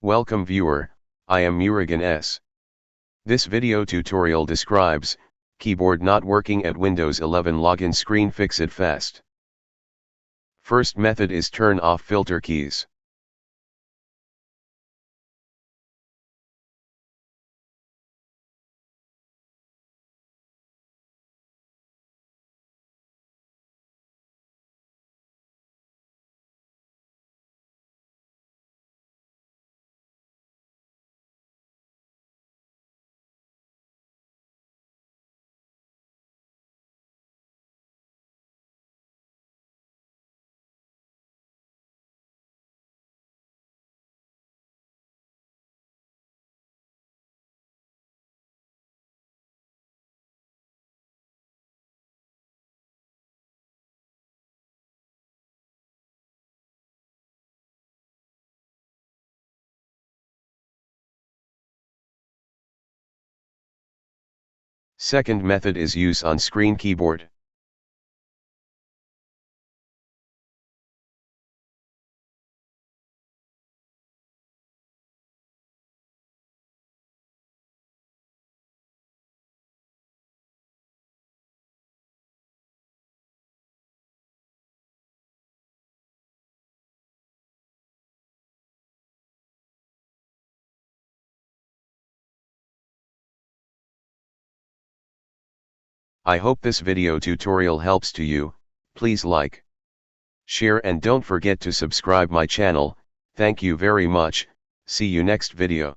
Welcome viewer, I am Murugan S. This video tutorial describes, keyboard not working at Windows 11 login screen, fix it fast. First method is turn off filter keys. Second method is use on-screen keyboard. I hope this video tutorial helps to you. Please like, share and don't forget to subscribe my channel. Thank you very much. See you next video.